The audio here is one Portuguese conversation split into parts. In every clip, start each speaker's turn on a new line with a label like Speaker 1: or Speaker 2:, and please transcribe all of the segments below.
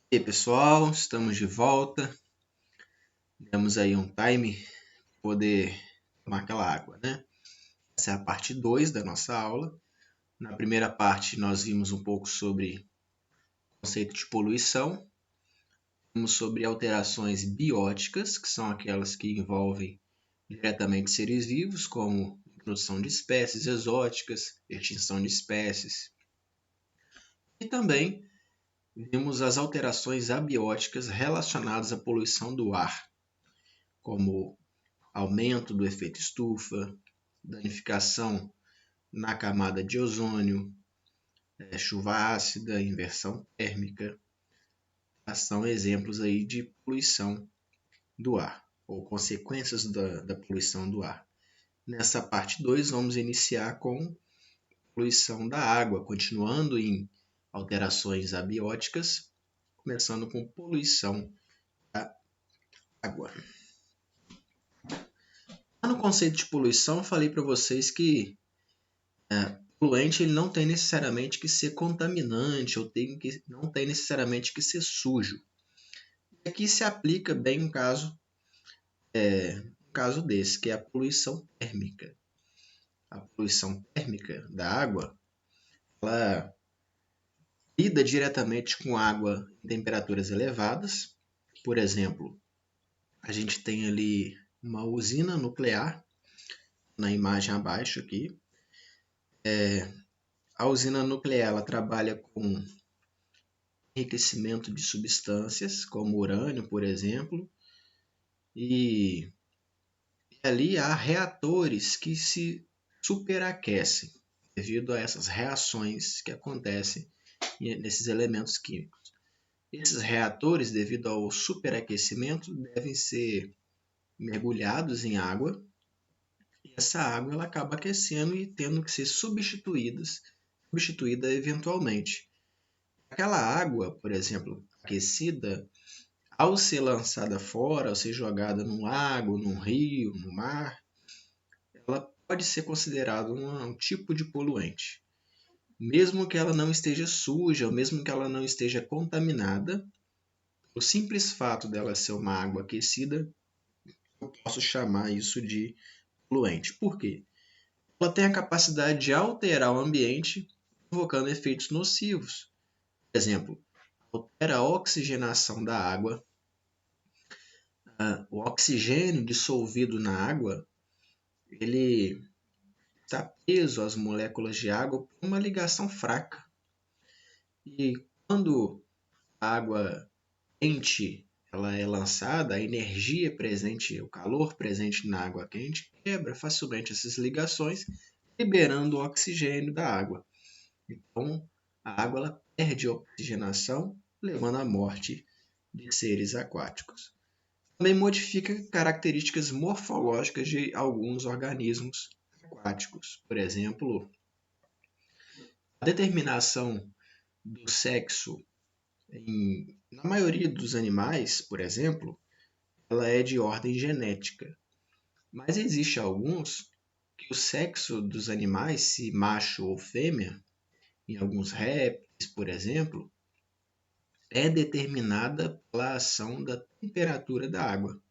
Speaker 1: E aí, pessoal, estamos de volta. Temos aí um time para poder tomar aquela água, né? Essa é a parte 2 da nossa aula. Na primeira parte, nós vimos um pouco sobre o conceito de poluição, vimos sobre alterações bióticas, que são aquelas que envolvem diretamente seres vivos, como introdução de espécies exóticas, extinção de espécies. E também vimos as alterações abióticas relacionadas à poluição do ar, como aumento do efeito estufa, danificação na camada de ozônio, chuva ácida, inversão térmica, são exemplos aí de poluição do ar, ou consequências da poluição do ar. Nessa parte 2, vamos iniciar com poluição da água, continuando em alterações abióticas, começando com poluição da água. No conceito de poluição, eu falei para vocês que poluente ele não tem necessariamente que ser contaminante, ou não tem necessariamente que ser sujo. E aqui se aplica bem um caso desse, que é a poluição térmica. A poluição térmica da água, ela lida diretamente com água em temperaturas elevadas. Por exemplo, a gente tem ali uma usina nuclear, na imagem abaixo aqui. A usina nuclear ela trabalha com enriquecimento de substâncias, como urânio, por exemplo, e ali há reatores que se superaquecem devido a essas reações que acontecem nesses elementos químicos. Esses reatores, devido ao superaquecimento, devem ser mergulhados em água e essa água ela acaba aquecendo e tendo que ser substituída eventualmente. Aquela água, por exemplo, aquecida, ao ser lançada fora, ao ser jogada num lago, num rio, no mar, ela pode ser considerada um tipo de poluente. Mesmo que ela não esteja suja, ou mesmo que ela não esteja contaminada, o simples fato dela ser uma água aquecida, eu posso chamar isso de poluente. Por quê? Ela tem a capacidade de alterar o ambiente, provocando efeitos nocivos. Por exemplo, altera a oxigenação da água. O oxigênio dissolvido na água, ele está preso às moléculas de água por uma ligação fraca. E quando a água quente ela é lançada, a energia presente, o calor presente na água quente, quebra facilmente essas ligações, liberando o oxigênio da água. Então, a água ela perde a oxigenação, levando à morte de seres aquáticos. Também modifica características morfológicas de alguns organismos aquáticos. Por exemplo, a determinação do sexo na maioria dos animais, por exemplo, ela é de ordem genética. Mas existe alguns que o sexo dos animais, se macho ou fêmea, em alguns répteis, por exemplo, é determinada pela ação da temperatura da água.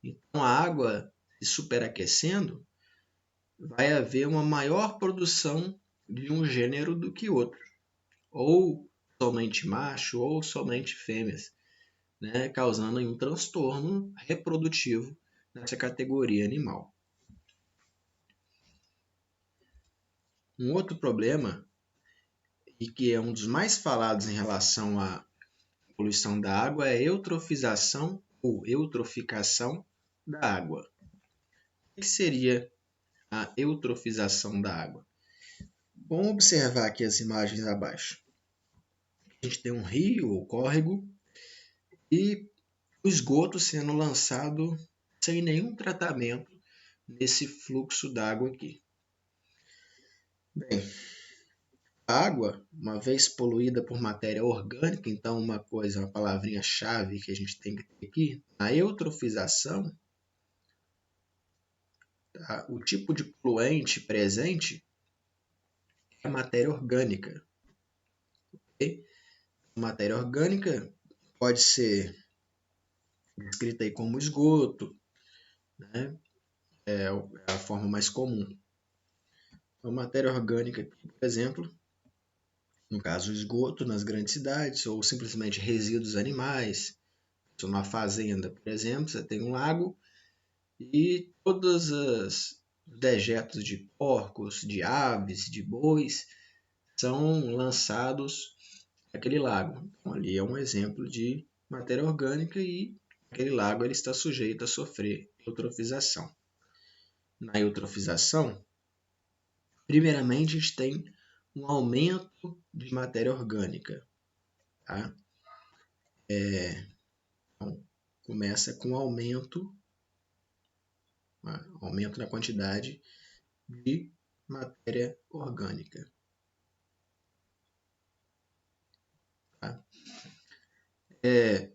Speaker 1: Então, a água se superaquecendo, vai haver uma maior produção de um gênero do que outro, ou somente macho ou somente fêmeas, né, causando um transtorno reprodutivo nessa categoria animal. Um outro problema, e que é um dos mais falados em relação à poluição da água, é a eutrofização ou eutroficação da água. O que seria a eutrofização da água? Vamos observar aqui as imagens abaixo. A gente tem um rio ou córrego e o esgoto sendo lançado sem nenhum tratamento nesse fluxo d'água aqui. Bem, a água, uma vez poluída por matéria orgânica, então uma palavrinha-chave que a gente tem que ter aqui, a eutrofização, tá? O tipo de poluente presente é a matéria orgânica. Okay? A matéria orgânica pode ser descrita aí como esgoto, né? É a forma mais comum. Então, matéria orgânica, por exemplo, no caso, o esgoto nas grandes cidades, ou simplesmente resíduos animais. Então, numa fazenda, por exemplo, você tem um lago e todos os dejetos de porcos, de aves, de bois são lançados naquele lago. Então, ali é um exemplo de matéria orgânica e aquele lago ele está sujeito a sofrer eutrofização. Na eutrofização, primeiramente a gente tem um aumento de matéria orgânica. Tá? Então, começa com aumento na quantidade de matéria orgânica. Tá?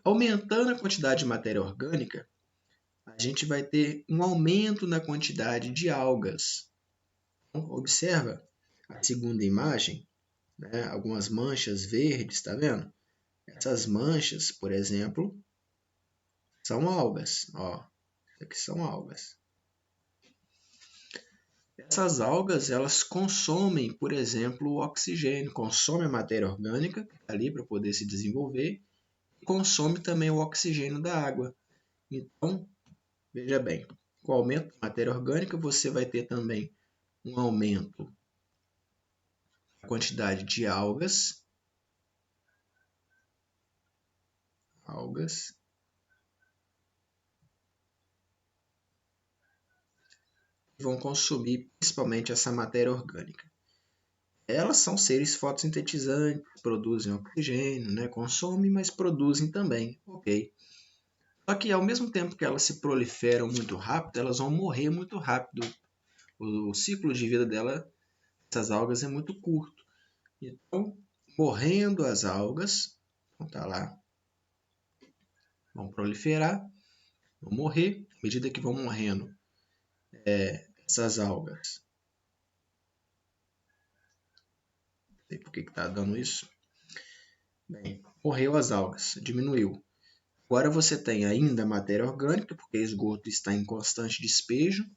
Speaker 1: Aumentando a quantidade de matéria orgânica, a gente vai ter um aumento na quantidade de algas. Então, observa a segunda imagem, né? Algumas manchas verdes, está vendo? Essas manchas, por exemplo, são algas. Ó, isso aqui são algas. Essas algas, elas consomem, por exemplo, o oxigênio, consomem a matéria orgânica que está ali para poder se desenvolver e consome também o oxigênio da água. Então, veja bem, com o aumento da matéria orgânica, você vai ter também um aumento da quantidade de algas que vão consumir principalmente essa matéria orgânica. Elas são seres fotossintetizantes, produzem oxigênio, né? Consomem, mas produzem também, ok? Só que ao mesmo tempo que elas se proliferam muito rápido, elas vão morrer muito rápido. O ciclo de vida dessas algas é muito curto. Então, morrendo as algas, vão estar lá, vão proliferar, vão morrer. À medida que vão morrendo essas algas, não sei por que está dando isso. Bem, morreu as algas, diminuiu. Agora você tem ainda matéria orgânica, porque o esgoto está em constante despejo,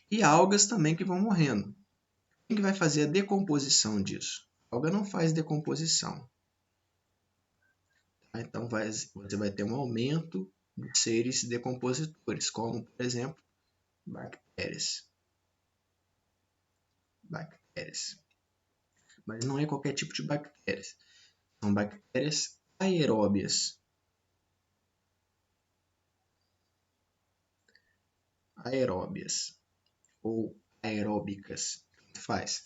Speaker 1: e algas também que vão morrendo. Quem que vai fazer a decomposição disso? A alga não faz decomposição. Tá? Então você vai ter um aumento de seres decompositores, como, por exemplo, bactérias. Mas não é qualquer tipo de bactérias. São bactérias aeróbias. Ou aeróbicas, faz.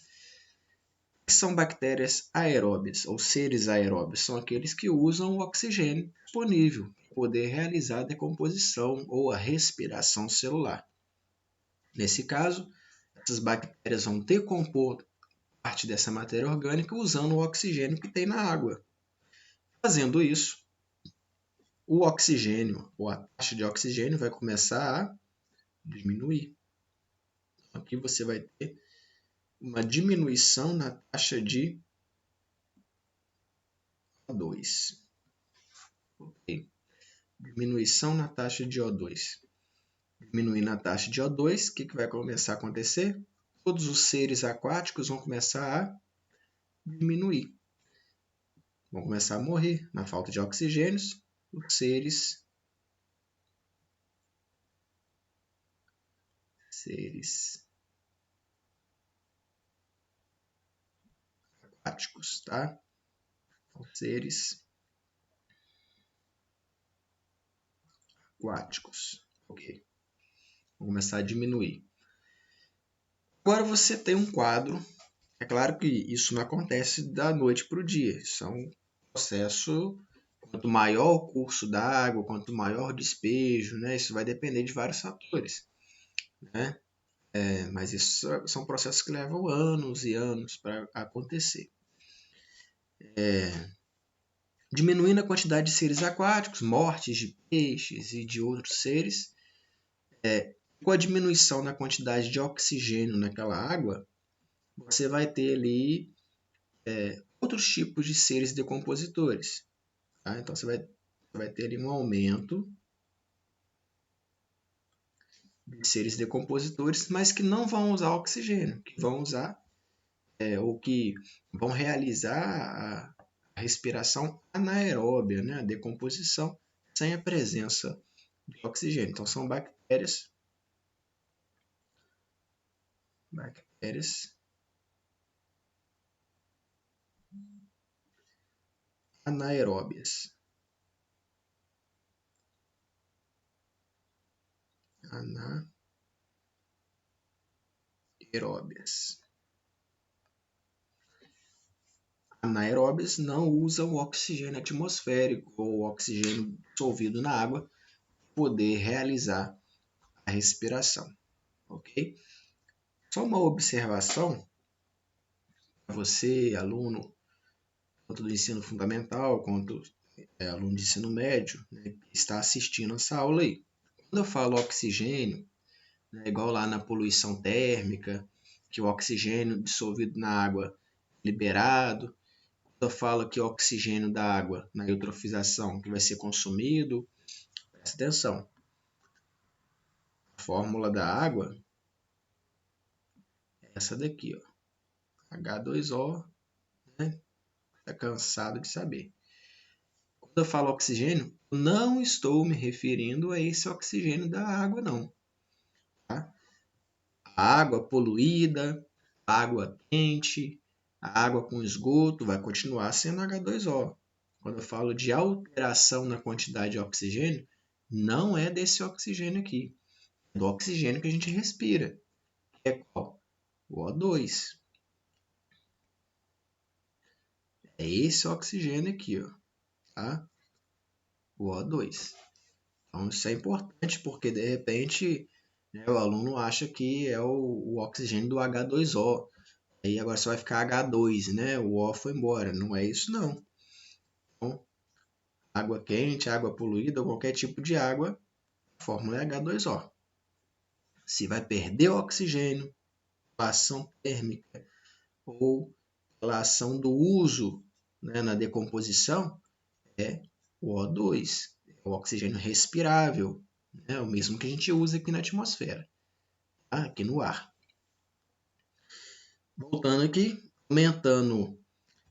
Speaker 1: São bactérias aeróbias ou seres aeróbios, são aqueles que usam o oxigênio disponível para poder realizar a decomposição ou a respiração celular. Nesse caso, essas bactérias vão decompor parte dessa matéria orgânica usando o oxigênio que tem na água. Fazendo isso, o oxigênio ou a taxa de oxigênio vai começar a diminuir. Aqui você vai ter uma diminuição na taxa de O2. Ok. Diminuição na taxa de O2. Diminuindo a taxa de O2, o que vai começar a acontecer? Todos os seres aquáticos vão começar a diminuir. Vão começar a morrer na falta de oxigênio. Os seres aquáticos, tá? Então, seres aquáticos. Ok. Vão começar a diminuir. Agora você tem um quadro. É claro que isso não acontece da noite para o dia. Isso é um processo. Quanto maior o curso da água, quanto maior o despejo, né? Isso vai depender de vários fatores, né? Mas isso são processos que levam anos e anos para acontecer. Diminuindo a quantidade de seres aquáticos, mortes de peixes e de outros seres, com a diminuição na quantidade de oxigênio naquela água, você vai ter ali outros tipos de seres decompositores. Tá? Então você vai vai ter ali um aumento de seres decompositores, mas que não vão usar oxigênio, que vão usar ou que vão realizar a respiração anaeróbia, né? A decomposição sem a presença de oxigênio. Então são bactérias anaeróbias. Anaeróbias. Anaeróbias não usam o oxigênio atmosférico ou oxigênio dissolvido na água para poder realizar a respiração, ok? Só uma observação para você, aluno, tanto do ensino fundamental quanto aluno de ensino médio, né, que está assistindo essa aula aí. Quando eu falo oxigênio, né, igual lá na poluição térmica, que o oxigênio dissolvido na água é liberado. Quando eu falo que o oxigênio da água na eutrofização que vai ser consumido, presta atenção. A fórmula da água é essa daqui, ó. H2O, né? Tá cansado de saber. Quando eu falo oxigênio, não estou me referindo a esse oxigênio da água, não. Tá? A água poluída, a água quente, a água com esgoto vai continuar sendo H2O. Quando eu falo de alteração na quantidade de oxigênio, não é desse oxigênio aqui. É do oxigênio que a gente respira. Que é qual? O O2. É esse oxigênio aqui, ó, tá? O O2. Então, isso é importante porque, de repente, né, o aluno acha que é o oxigênio do H2O. Aí agora só vai ficar H2, né? O O foi embora. Não é isso, não. Então, água quente, água poluída, ou qualquer tipo de água, a fórmula é H2O. Se vai perder o oxigênio, pela ação térmica ou pela ação do uso, né, na decomposição, é o O2, é o oxigênio respirável, né, o mesmo que a gente usa aqui na atmosfera, tá? Aqui no ar. Voltando aqui, aumentando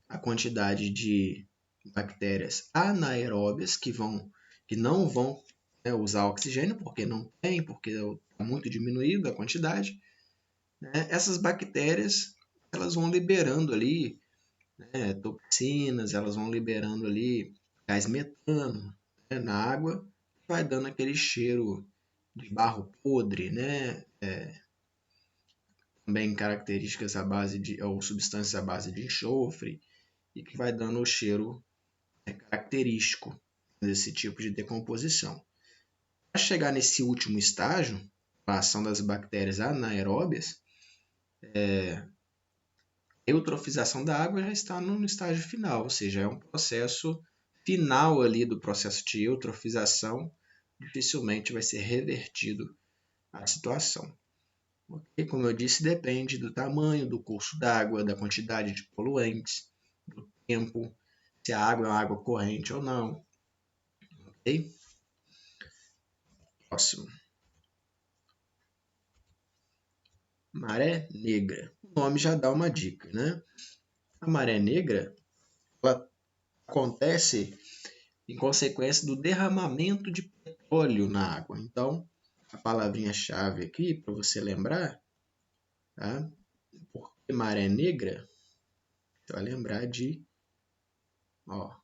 Speaker 1: a quantidade de bactérias anaeróbias que não vão, né, usar oxigênio porque não tem, porque está muito diminuída a quantidade, né? Essas bactérias elas vão liberando ali, né, toxinas, elas vão liberando ali gás metano, né, na água, vai dando aquele cheiro de barro podre, né? Também características à base de, ou substâncias à base de enxofre, e que vai dando o cheiro característico desse tipo de decomposição. Para chegar nesse último estágio, a ação das bactérias anaeróbias, a eutrofização da água já está no estágio final, ou seja, é um processo final ali do processo de eutrofização, dificilmente vai ser revertido a situação. Okay? Como eu disse, depende do tamanho, do curso d'água, da quantidade de poluentes, do tempo, se a água é uma água corrente ou não. Okay? Próximo. Maré negra. O nome já dá uma dica, né? A maré negra ela acontece em consequência do derramamento de petróleo na água. Então, a palavrinha-chave aqui para você lembrar, tá? Por que maré negra? Você vai lembrar de, ó,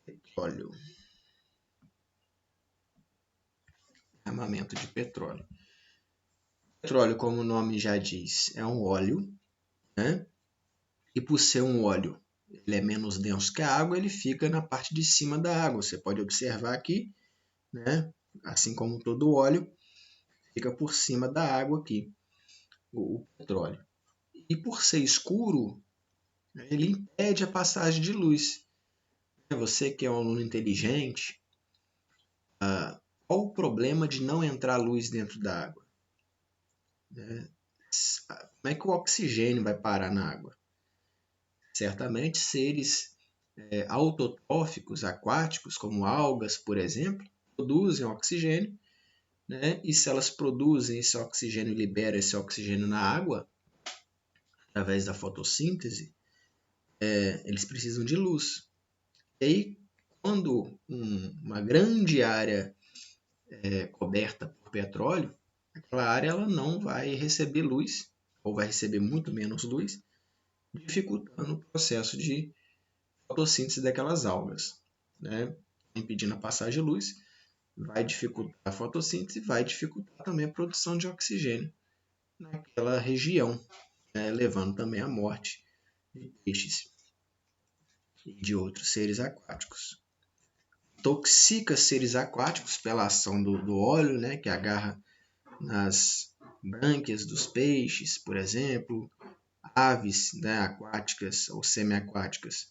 Speaker 1: petróleo, derramamento de petróleo. Petróleo, como o nome já diz, é um óleo, né? E por ser um óleo, ele é menos denso que a água, ele fica na parte de cima da água. Você pode observar aqui, né? Assim como todo óleo, fica por cima da água aqui, o petróleo. E por ser escuro, ele impede a passagem de luz. Você que é um aluno inteligente, qual o problema de não entrar luz dentro da água? Como é que o oxigênio vai parar na água? certamente seres autotróficos aquáticos, como algas, por exemplo, produzem oxigênio, né? E se elas produzem esse oxigênio e liberam esse oxigênio na água, através da fotossíntese, eles precisam de luz. E aí, quando uma grande área é coberta por petróleo, aquela área ela não vai receber luz, ou vai receber muito menos luz, dificultando o processo de fotossíntese daquelas algas, né? Impedindo a passagem de luz, vai dificultar a fotossíntese e vai dificultar também a produção de oxigênio naquela região, né? Levando também à morte de peixes e de outros seres aquáticos. Intoxica seres aquáticos pela ação do óleo, né? Que agarra nas brânquias dos peixes, por exemplo, aves, né? Aquáticas ou semiaquáticas,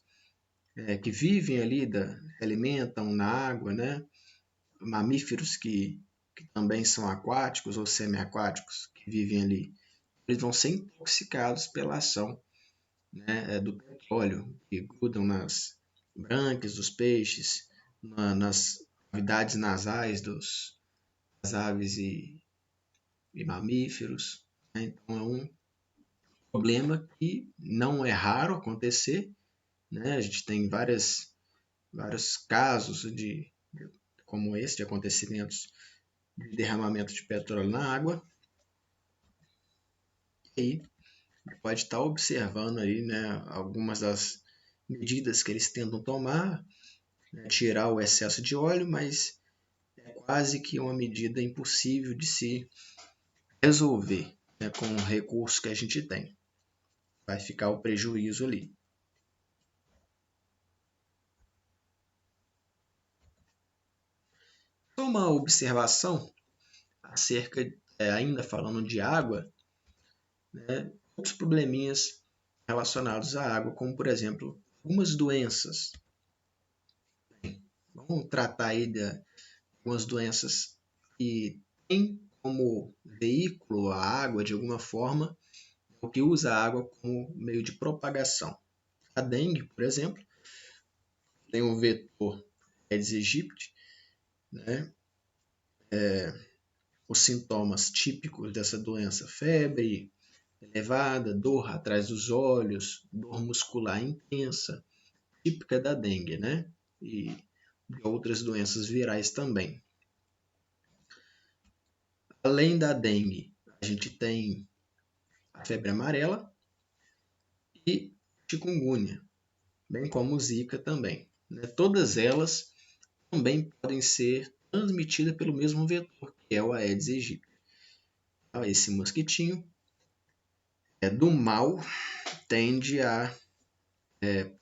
Speaker 1: que vivem ali, se alimentam na água, né? Mamíferos que também são aquáticos ou semiaquáticos, que vivem ali, eles vão ser intoxicados pela ação, né, do petróleo, que grudam nas brânquias dos peixes, nas cavidades nasais das aves e mamíferos. Né? Então é um problema que não é raro acontecer, né? A gente tem vários casos como esse, de acontecimentos de derramamento de petróleo na água. E aí pode estar observando aí, né, algumas das medidas que eles tentam tomar, né, tirar o excesso de óleo, mas é quase que uma medida impossível de se resolver, né, com o recurso que a gente tem. Vai ficar o prejuízo ali. Uma observação acerca, ainda falando de água, né, outros probleminhas relacionados à água, como por exemplo, algumas doenças. Vamos tratar aí de algumas doenças que têm como veículo a água de alguma forma, o que usa a água como meio de propagação. A dengue, por exemplo, tem o vetor Aedes aegypti, né? Os sintomas típicos dessa doença: febre elevada, dor atrás dos olhos, dor muscular intensa, típica da dengue, né? E de outras doenças virais também. Além da dengue, a gente tem a febre amarela e chikungunya, bem como zika também. Né? Todas elas também podem ser transmitidas pelo mesmo vetor, que é o Aedes aegypti. Esse mosquitinho do mal tende a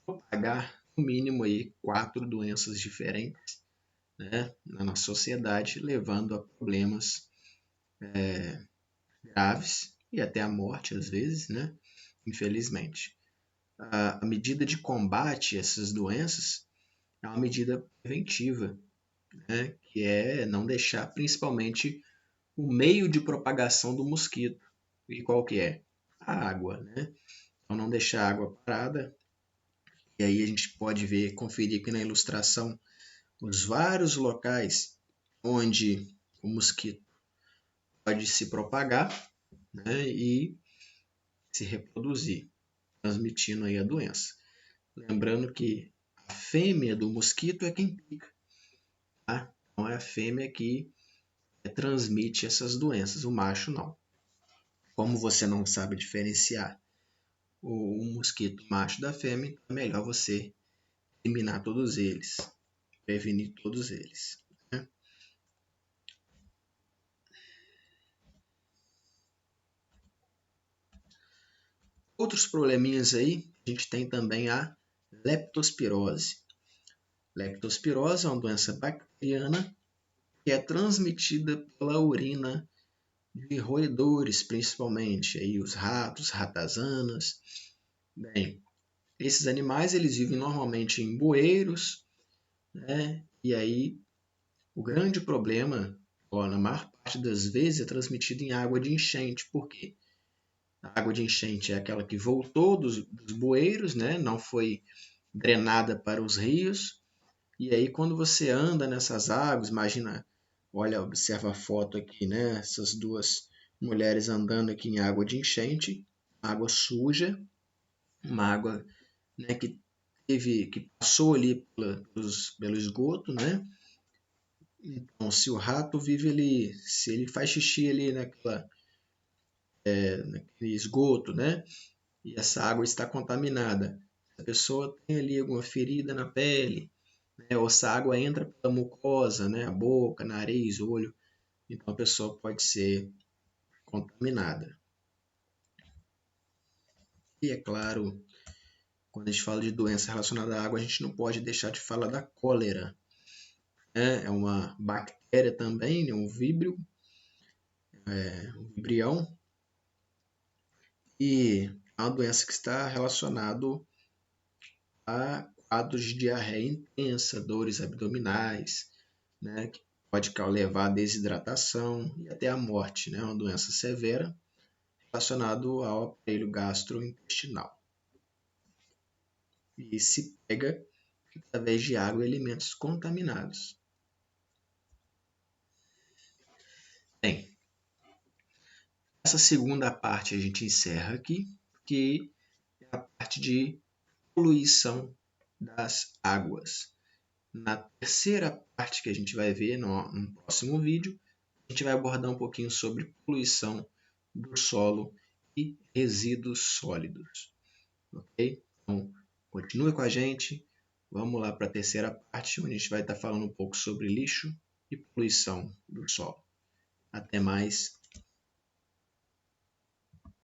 Speaker 1: propagar no mínimo aí 4 doenças diferentes, né, na nossa sociedade, levando a problemas graves e até a morte às vezes, né, infelizmente. A medida de combate a essas doenças é uma medida preventiva, né, que é não deixar principalmente o meio de propagação do mosquito. E qual que é? A água, né? Então não deixar a água parada. E aí a gente pode ver, conferir aqui na ilustração os vários locais onde o mosquito pode se propagar, né, e se reproduzir, transmitindo aí a doença. Lembrando que a fêmea do mosquito é quem pica, tá? Então é a fêmea que transmite essas doenças, o macho não. Como você não sabe diferenciar o mosquito macho da fêmea, é melhor você eliminar todos eles, prevenir todos eles. Né? Outros probleminhas aí, a gente tem também a leptospirose. Leptospirose é uma doença bacteriana que é transmitida pela urina de roedores, principalmente aí os ratos, ratazanas. Bem, esses animais eles vivem normalmente em bueiros, né? E aí o grande problema, na maior parte das vezes, é transmitido em água de enchente. Por quê? A água de enchente é aquela que voltou dos bueiros, né? Não foi drenada para os rios. E aí, quando você anda nessas águas, imagina, olha, observa a foto aqui, né? Essas duas mulheres andando aqui em água de enchente, água suja, uma água, né, que passou ali pelo esgoto, né? Então, se o rato vive ali, se ele faz xixi ali naquele esgoto, né? E essa água está contaminada, a pessoa tem ali alguma ferida na pele, né? Ou essa água entra pela mucosa, né? A boca, nariz, olho, então a pessoa pode ser contaminada. E é claro, quando a gente fala de doença relacionada à água, a gente não pode deixar de falar da cólera, né? É uma bactéria também, um víbrio, um vibrião, e é uma doença que está relacionada a quadros de diarreia intensa, dores abdominais, né, que pode levar à desidratação e até à morte, né, uma doença severa relacionada ao aparelho gastrointestinal. E se pega através de água e alimentos contaminados. Bem, essa segunda parte a gente encerra aqui, que é a parte de poluição das águas. Na terceira parte que a gente vai ver no próximo vídeo, a gente vai abordar um pouquinho sobre poluição do solo e resíduos sólidos. Ok? Então, continue com a gente. Vamos lá para a terceira parte, onde a gente vai estar falando um pouco sobre lixo e poluição do solo. Até mais.